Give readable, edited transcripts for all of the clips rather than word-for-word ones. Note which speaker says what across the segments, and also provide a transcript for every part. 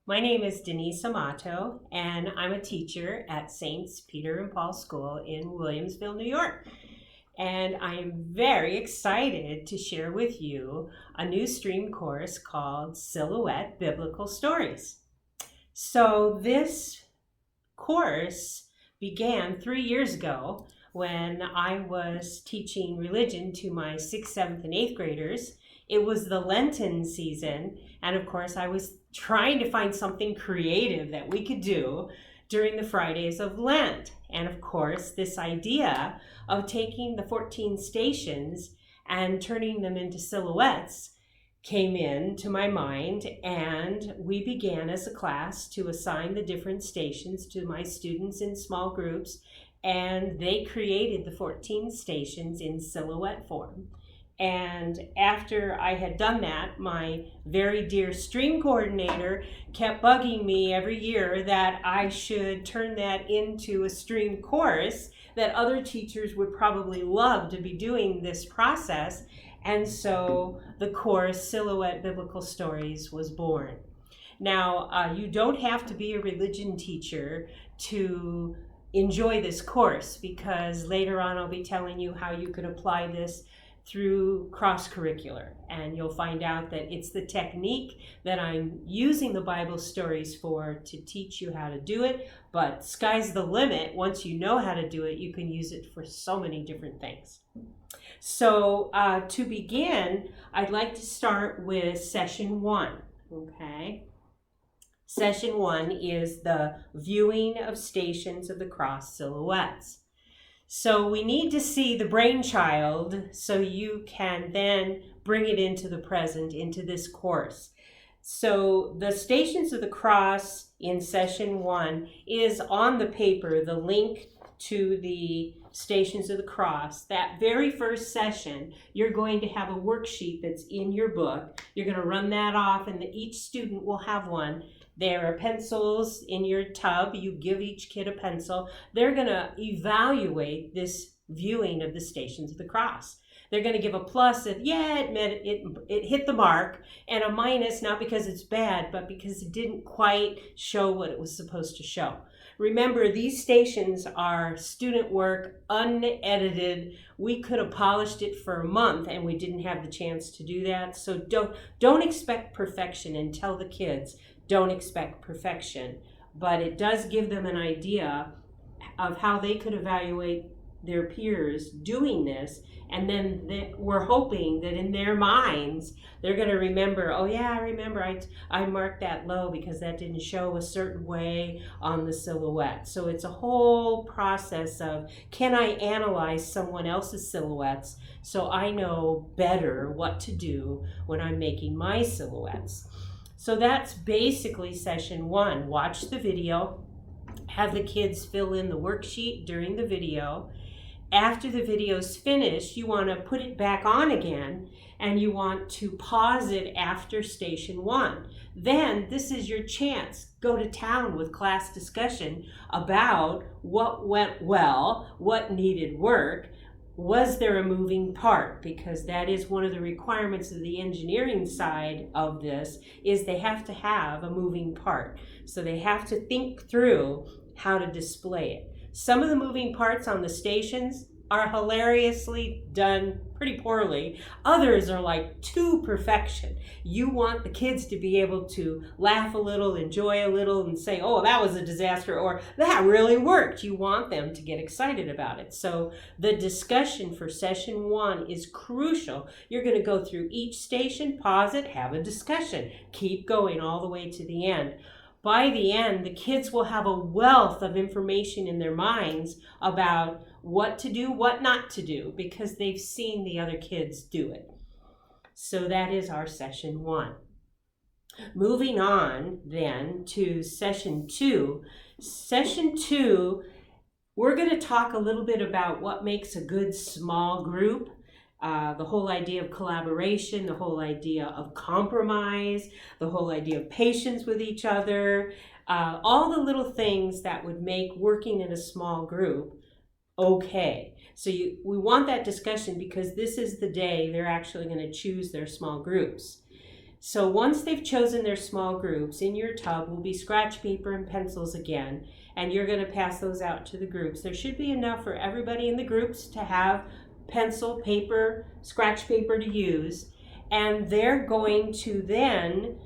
Speaker 1: My name is Denise Amato, and I'm a teacher at Saints Peter and Paul School in Williamsville, New York. And I am very excited to share with you a new stream course called Silhouette Biblical Stories. So this course began 3 years ago when I was teaching religion to my 6th, 7th, and 8th graders. It was the Lenten season, and of course I was trying to find something creative that we could do during the Fridays of Lent. And of course, this idea of taking the 14 stations and turning them into silhouettes came into my mind, and we began as a class to assign the different stations to my students in small groups, and they created the 14 stations in silhouette form. And after I had done that, my very dear stream coordinator kept bugging me every year that I should turn that into a stream course, that other teachers would probably love to be doing this process. And so the course Silhouette Biblical Stories was born. Now, you don't have to be a religion teacher to enjoy this course, because later on I'll be telling you how you can apply this through cross-curricular, and you'll find out that it's the technique that I'm using the Bible stories for to teach you how to do it, but sky's the limit. Once you know how to do it, you can use it for so many different things. So to begin, I'd like to start with session 1, okay? Session 1 is the viewing of Stations of the Cross silhouettes. So we need to see the brainchild so you can then bring it into the present, into this course. So the Stations of the Cross in session 1 is on the paper, the link to the Stations of the Cross. That very first session, you're going to have a worksheet that's in your book. You're going to run that off, and each student will have one. There are pencils in your tub. You give each kid a pencil. They're going to evaluate this viewing of the Stations of the Cross. They're going to give a plus if, yeah, it hit the mark, and a minus, not because it's bad, but because it didn't quite show what it was supposed to show. Remember, these stations are student work, unedited. We could have polished it for a month, and we didn't have the chance to do that. So don't expect perfection, and tell the kids, don't expect perfection. But it does give them an idea of how they could evaluate their peers doing this, and then we're hoping that in their minds they're going to remember, oh yeah, I remember I marked that low because that didn't show a certain way on the silhouette. So it's a whole process of, can I analyze someone else's silhouettes so I know better what to do when I'm making my silhouettes. So that's basically session 1. Watch the video, have the kids fill in the worksheet during the video. After the video's finished, you want to put it back on again, and you want to pause it after station 1. Then this is your chance. Go to town with class discussion about what went well, what needed work. Was there a moving part? Because that is one of the requirements of the engineering side of this, is they have to have a moving part. So they have to think through how to display it. Some of the moving parts on the stations are hilariously done pretty poorly. Others are like to perfection. You want the kids to be able to laugh a little, enjoy a little, and say, oh, that was a disaster, or that really worked. You want them to get excited about it. So the discussion for session 1 is crucial. You're going to go through each station, pause it, have a discussion. Keep going all the way to the end. By the end, the kids will have a wealth of information in their minds about what to do, what not to do, because they've seen the other kids do it. So that is our session 1. Moving on then to session 2. Session 2, we're going to talk a little bit about what makes a good small group. The whole idea of collaboration, the whole idea of compromise, the whole idea of patience with each other, all the little things that would make working in a small group okay. So we want that discussion, because this is the day they're actually going to choose their small groups. So once they've chosen their small groups, in your tub will be scratch paper and pencils again, and you're going to pass those out to the groups. There should be enough for everybody in the groups to have pencil, paper, scratch paper to use, and they're going to then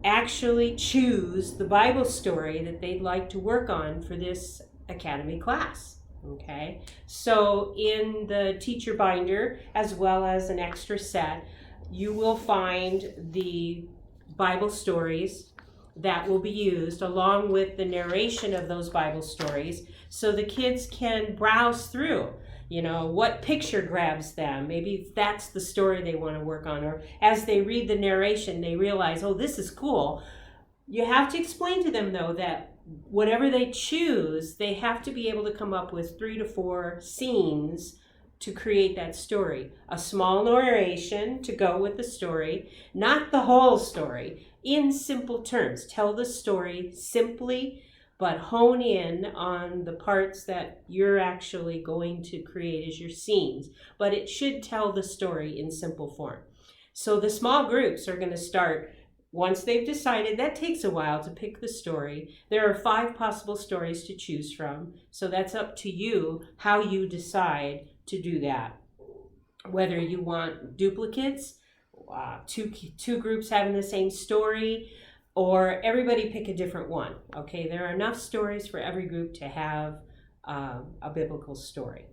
Speaker 1: actually choose the Bible story that they'd like to work on for this Academy class. Okay, so in the teacher binder, as well as an extra set, you will find the Bible stories that will be used along with the narration of those Bible stories, so the kids can browse through, what picture grabs them. Maybe that's the story they want to work on, or as they read the narration, they realize, oh, this is cool. You have to explain to them, though, that whatever they choose, they have to be able to come up with 3 to 4 scenes to create that story. A small narration to go with the story, not the whole story, in simple terms. Tell the story simply, but hone in on the parts that you're actually going to create as your scenes. But it should tell the story in simple form. So the small groups are going to start. Once they've decided, that takes a while to pick the story. There are 5 possible stories to choose from, so that's up to you how you decide to do that. Whether you want duplicates, two groups having the same story, or everybody pick a different one. Okay, there are enough stories for every group to have a biblical story.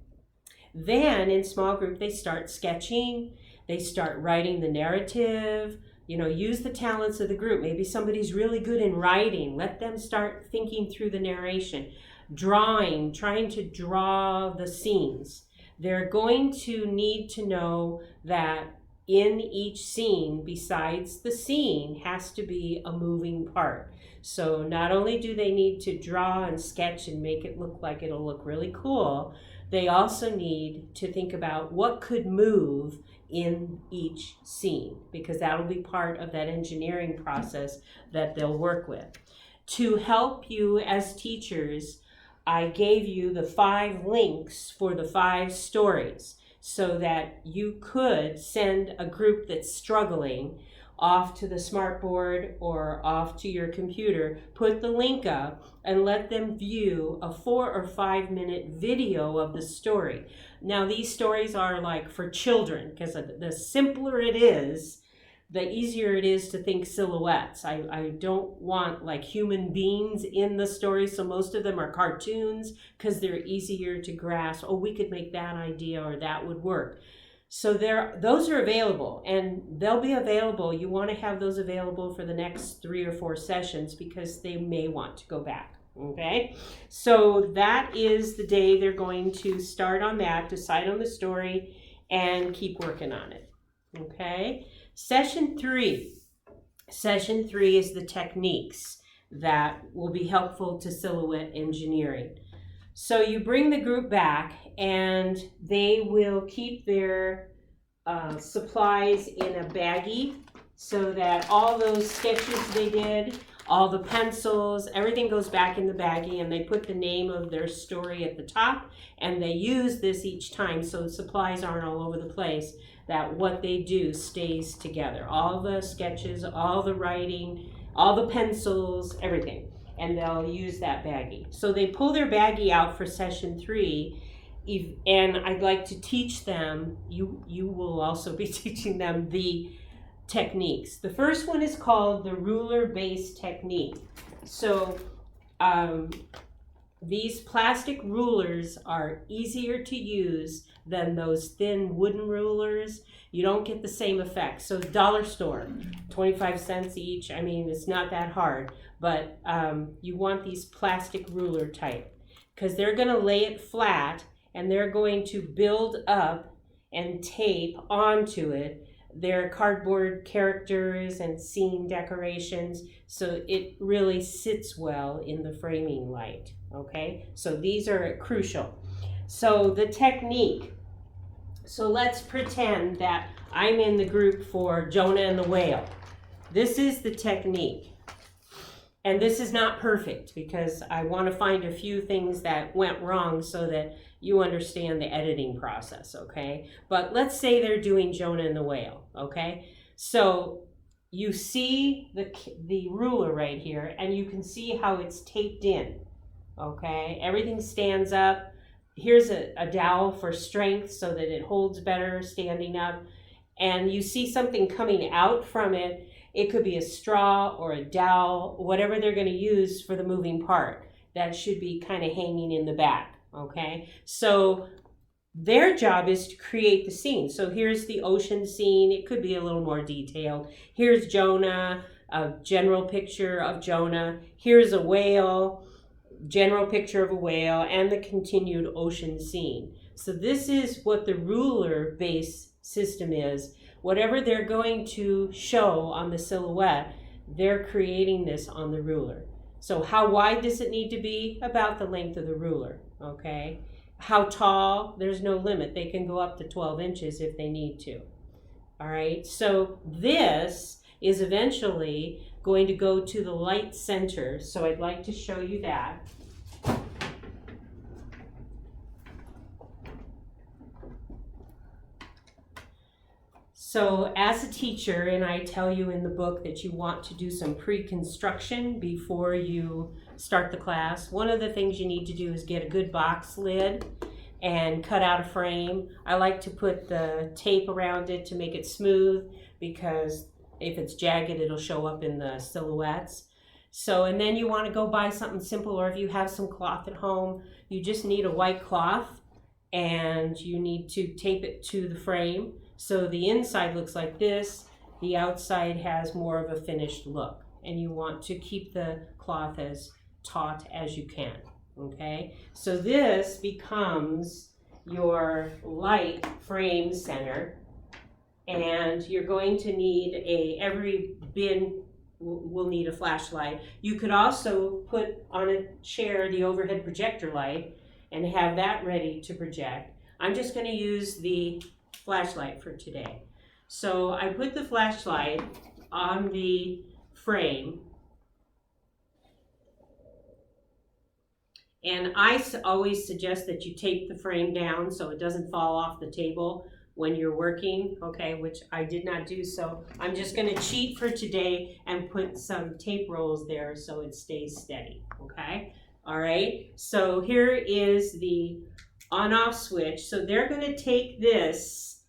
Speaker 1: Then in small group, they start sketching, they start writing the narrative. Use the talents of the group. Maybe somebody's really good in writing. Let them start thinking through the narration. Drawing, trying to draw the scenes. They're going to need to know that in each scene, besides the scene, has to be a moving part. So not only do they need to draw and sketch and make it look like it'll look really cool, they also need to think about what could move in each scene, because that'll be part of that engineering process that they'll work with. To help you as teachers, I gave you the 5 links for the 5 stories so that you could send a group that's struggling off to the smartboard or off to your computer, put the link up and let them view a 4 or 5 minute video of the story. Now these stories are like for children, because the simpler it is, the easier it is to think silhouettes. I don't want like human beings in the story, so most of them are cartoons because they're easier to grasp. Oh, we could make that idea, or that would work. So those are available, and they'll be available. You want to have those available for the next 3 or 4 sessions because they may want to go back. Okay, so that is the day they're going to start on that, decide on the story, and keep working on it. Okay, Session 3 is the techniques that will be helpful to silhouette engineering. So you bring the group back, and they will keep their supplies in a baggie so that all those sketches they did, all the pencils, everything goes back in the baggie, and they put the name of their story at the top, and they use this each time so supplies aren't all over the place, that what they do stays together. All the sketches, all the writing, all the pencils, everything. And they'll use that baggie. So they pull their baggie out for Session 3, and I'd like to teach them, you will also be teaching them the techniques. The first one is called the ruler-based technique. So these plastic rulers are easier to use than those thin wooden rulers. You don't get the same effect. So dollar store, 25 cents each. I mean, it's not that hard, but you want these plastic ruler type, because they're going to lay it flat and they're going to build up and tape onto it their cardboard characters and scene decorations, so it really sits well in the framing light. Okay, so these are crucial. So the technique. So let's pretend that I'm in the group for Jonah and the whale. This is the technique. And this is not perfect because I want to find a few things that went wrong so that you understand the editing process, okay? But let's say they're doing Jonah and the whale, okay? So you see the ruler right here, and you can see how it's taped in. Okay, everything stands up. Here's a dowel for strength so that it holds better standing up. And you see something coming out from it. It could be a straw or a dowel, whatever they're going to use for the moving part. That should be kind of hanging in the back. Okay, so their job is to create the scene. So here's the ocean scene. It could be a little more detailed. Here's Jonah, a general picture of Jonah. Here's a whale, general picture of a whale, and the continued ocean scene. So this is what the ruler base system is. Whatever they're going to show on the silhouette, they're creating this on the ruler. So how wide does it need to be? About the length of the ruler, okay? How tall? There's no limit. They can go up to 12 inches if they need to. All right, so this is eventually going to go to the light center. So I'd like to show you that. So as a teacher, and I tell you in the book that you want to do some pre-construction before you start the class, one of the things you need to do is get a good box lid and cut out a frame. I like to put the tape around it to make it smooth, because if it's jagged, it'll show up in the silhouettes. So, and then you want to go buy something simple, or if you have some cloth at home, you just need a white cloth and you need to tape it to the frame. So the inside looks like this, the outside has more of a finished look, and you want to keep the cloth as taut as you can, okay? So this becomes your light frame center, and you're going to need every bin will need a flashlight. You could also put on a chair the overhead projector light and have that ready to project. I'm just going to use the flashlight for today. So I put the flashlight on the frame, and I always suggest that you tape the frame down so it doesn't fall off the table when you're working, okay, which I did not do. So I'm just going to cheat for today and put some tape rolls there so it stays steady, okay? All right, so here is the on-off switch. So they're going to take this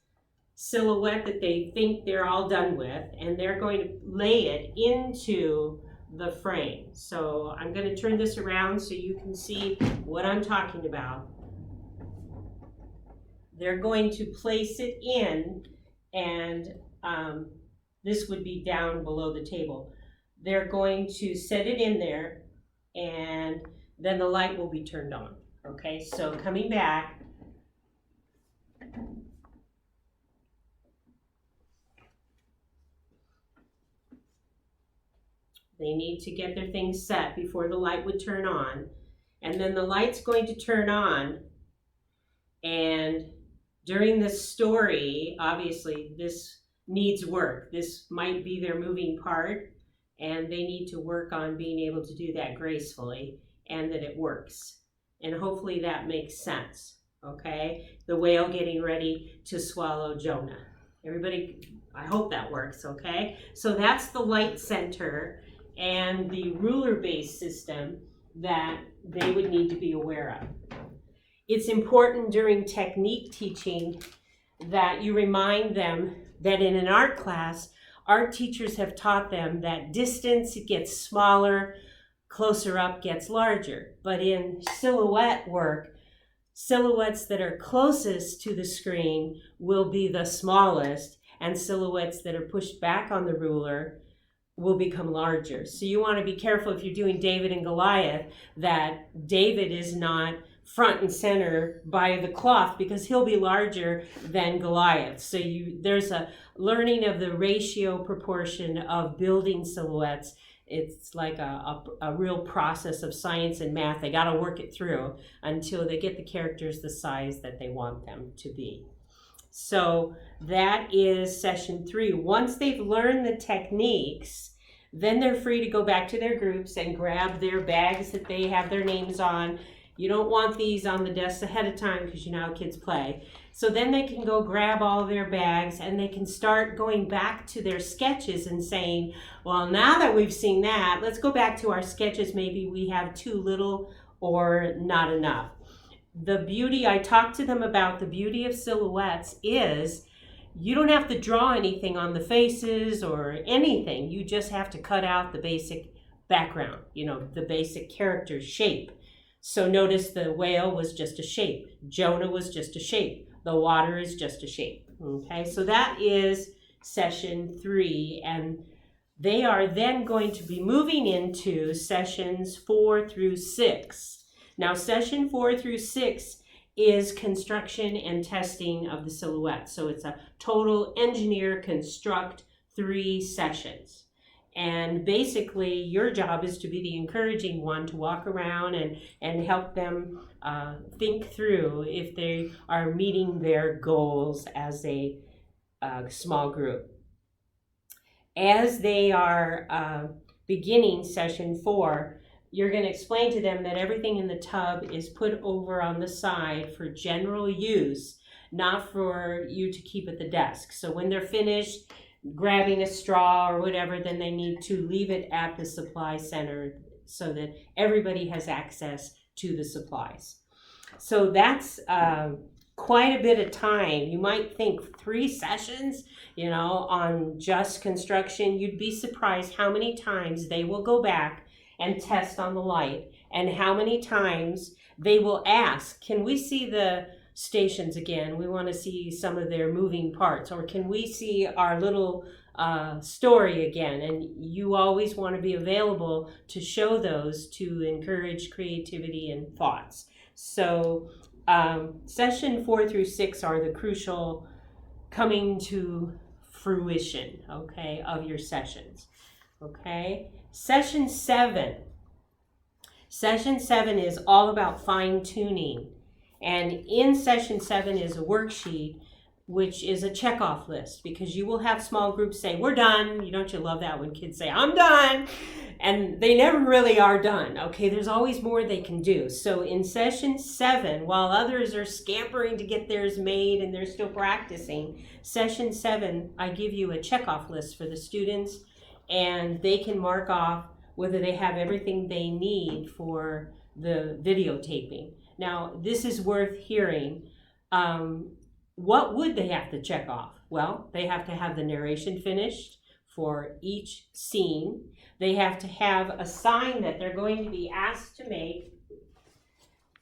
Speaker 1: silhouette that they think they're all done with, and they're going to lay it into the frame. So I'm going to turn this around so you can see what I'm talking about. They're going to place it in, and this would be down below the table. They're going to set it in there, and then the light will be turned on. Okay, so coming back, they need to get their things set before the light would turn on. And then the light's going to turn on. And during this story, obviously, this needs work. This might be their moving part, and they need to work on being able to do that gracefully and that it works. And hopefully that makes sense, okay? The whale getting ready to swallow Jonah. Everybody, I hope that works, okay? So that's the light center and the ruler-based system that they would need to be aware of. It's important during technique teaching that you remind them that in an art class, art teachers have taught them that distance gets smaller, closer up gets larger. But in silhouette work, silhouettes that are closest to the screen will be the smallest, and silhouettes that are pushed back on the ruler will become larger. So you want to be careful if you're doing David and Goliath that David is not front and center by the cloth, because he'll be larger than Goliath. So there's a learning of the ratio proportion of building silhouettes. It's like a real process of science and math. They got to work it through until they get the characters the size that they want them to be. So that is session 3. Once they've learned the techniques, then they're free to go back to their groups and grab their bags that they have their names on. You don't want these on the desks ahead of time because you know how kids play. So then they can go grab all their bags and they can start going back to their sketches and saying, well, now that we've seen that, let's go back to our sketches. Maybe we have too little or not enough. The beauty, I talked to them about the beauty of silhouettes is you don't have to draw anything on the faces or anything. You just have to cut out the basic background, you know, the basic character shape. So notice the whale was just a shape. Jonah was just a shape. The water is just a shape. Okay, so that is session 3. And they are then going to be moving into sessions 4 through 6. Now, session 4 through 6 is construction and testing of the silhouette. So it's a total engineer construct 3 sessions. And basically, your job is to be the encouraging one to walk around and help them think through if they are meeting their goals as a small group. As they are beginning session 4, you're going to explain to them that everything in the tub is put over on the side for general use, not for you to keep at the desk. So when they're finished grabbing a straw or whatever, then they need to leave it at the supply center so that everybody has access to the supplies. So that's quite a bit of time. You might think 3 sessions, you know, on just construction. You'd be surprised how many times they will go back and test on the light, and how many times they will ask, can we see the stations again? We want to see some of their moving parts, or can we see our little story again? And you always want to be available to show those to encourage creativity and thoughts. So session 4 through 6 are the crucial coming to fruition, okay, of your sessions. Okay, session 7. Session 7 is all about fine-tuning. And in session 7 is a worksheet, which is a checkoff list, because you will have small groups say, we're done. Don't you love that when kids say, I'm done? And they never really are done. Okay, there's always more they can do. So in session 7, while others are scampering to get theirs made and they're still practicing, session 7, I give you a checkoff list for the students, and they can mark off whether they have everything they need for the videotaping. Now, this is worth hearing. What would they have to check off? Well, they have to have the narration finished for each scene. They have to have a sign that they're going to be asked to make.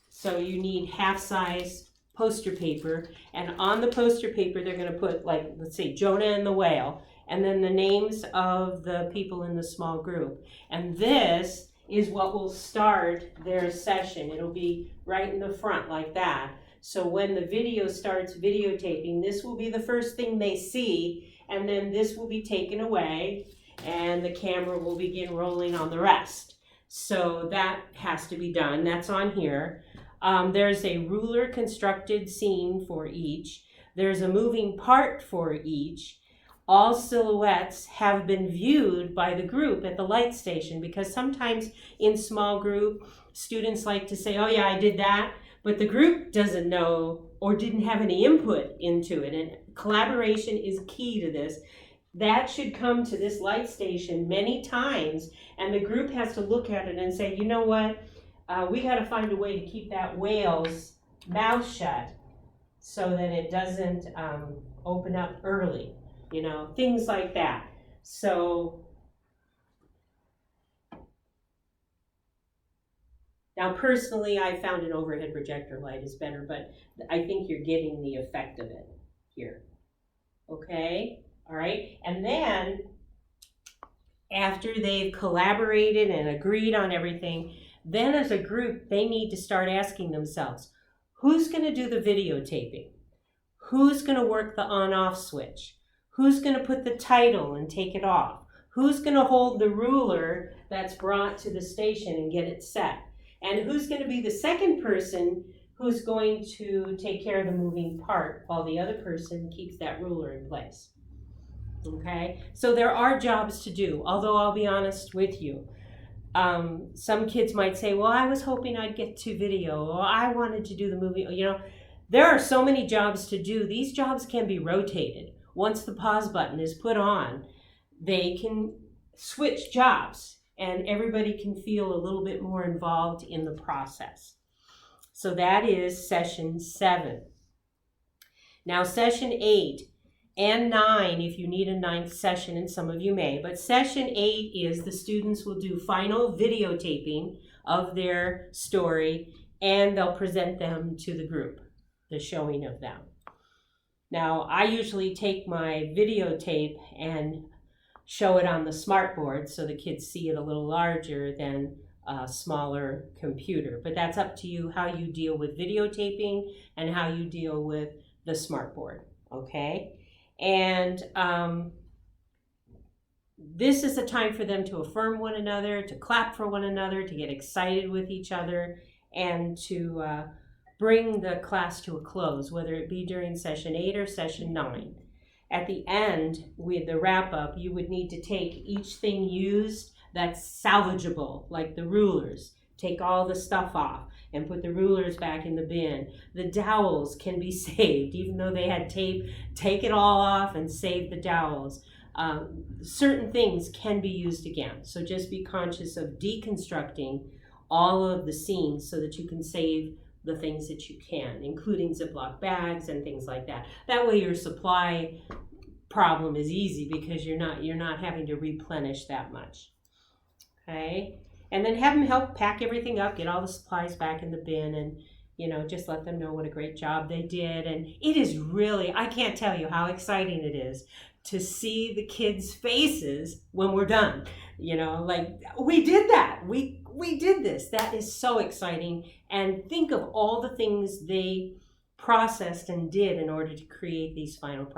Speaker 1: So you need half-size poster paper. And on the poster paper, they're going to put, like, let's say, Jonah and the whale, and then the names of the people in the small group. And this is what will start their session. It'll be right in the front like that. So when the video starts videotaping, this will be the first thing they see, and then this will be taken away, and the camera will begin rolling on the rest. So that has to be done. That's on here. There's a ruler constructed scene for each. There's a moving part for each. All silhouettes have been viewed by the group at the light station, because sometimes in small group, students like to say, oh yeah, I did that, but the group doesn't know or didn't have any input into it. And collaboration is key to this. That should come to this light station many times, and the group has to look at it and say, you know what, we got to find a way to keep that whale's mouth shut so that it doesn't open up early. You know, things like that. So now personally, I found an overhead projector light is better, but I think you're getting the effect of it here. Okay, all right. And then after they've collaborated and agreed on everything, then as a group, they need to start asking themselves, who's going to do the videotaping? Who's going to work the on-off switch? Who's going to put the title and take it off? Who's going to hold the ruler that's brought to the station and get it set? And who's going to be the second person who's going to take care of the moving part while the other person keeps that ruler in place? Okay, so there are jobs to do, although I'll be honest with you. Some kids might say, well, I was hoping I'd get to video, or I wanted to do the movie. You know, there are so many jobs to do. These jobs can be rotated. Once the pause button is put on, they can switch jobs and everybody can feel a little bit more involved in the process. So that is session 7. Now session 8 and 9, if you need a 9th session, and some of you may, but session 8 is the students will do final videotaping of their story and they'll present them to the group, the showing of them. Now, I usually take my videotape and show it on the smartboard so the kids see it a little larger than a smaller computer. But that's up to you how you deal with videotaping and how you deal with the smartboard, okay? And this is a time for them to affirm one another, to clap for one another, to get excited with each other, and to bring the class to a close, whether it be during session 8 or session 9. At the end, with the wrap-up, you would need to take each thing used that's salvageable, like the rulers. Take all the stuff off and put the rulers back in the bin. The dowels can be saved, even though they had tape. Take it all off and save the dowels. Certain things can be used again, so just be conscious of deconstructing all of the scenes so that you can save the things that you can, including Ziploc bags and things like that. That way your supply problem is easy because you're not having to replenish that much. Okay? And then have them help pack everything up, get all the supplies back in the bin, and just let them know what a great job they did. And it is really, I can't tell you how exciting it is to see the kids' faces when we're done. Like, we did that. We did this. That is so exciting. And think of all the things they processed and did in order to create these final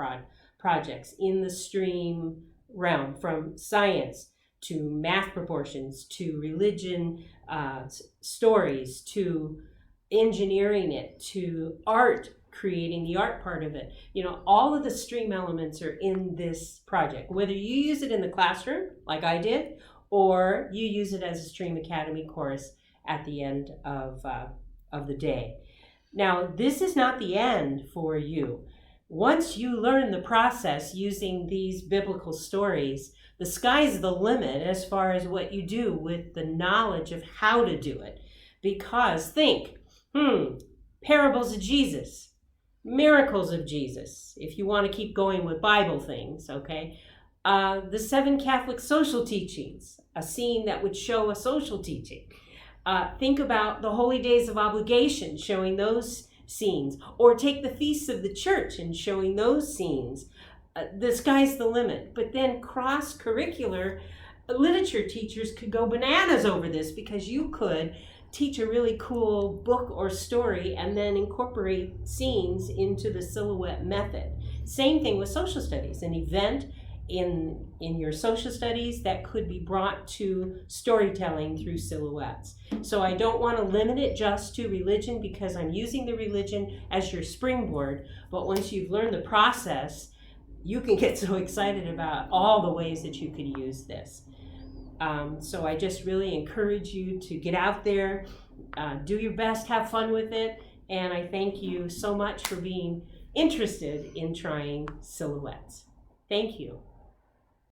Speaker 1: projects in the STREAM realm, from science to math proportions, to religion stories, to engineering it, to art, creating the art part of it. All of the STREAM elements are in this project, whether you use it in the classroom, like I did, or you use it as a STREAM Academy course at the end of the day. Now, this is not the end for you. Once you learn the process using these biblical stories, the sky's the limit as far as what you do with the knowledge of how to do it. Because think, parables of Jesus, miracles of Jesus, if you want to keep going with Bible things, okay? The 7 Catholic social teachings, a scene that would show a social teaching. Think about the Holy Days of Obligation, showing those scenes, or take the Feasts of the Church and showing those scenes. The sky's the limit. But then cross-curricular literature teachers could go bananas over this, because you could teach a really cool book or story and then incorporate scenes into the silhouette method. Same thing with social studies, an event in your social studies that could be brought to storytelling through silhouettes. So I don't want to limit it just to religion, because I'm using the religion as your springboard, but once you've learned the process, you can get so excited about all the ways that you could use this. So I just really encourage you to get out there, do your best, have fun with it, and I thank you so much for being interested in trying silhouettes. Thank you.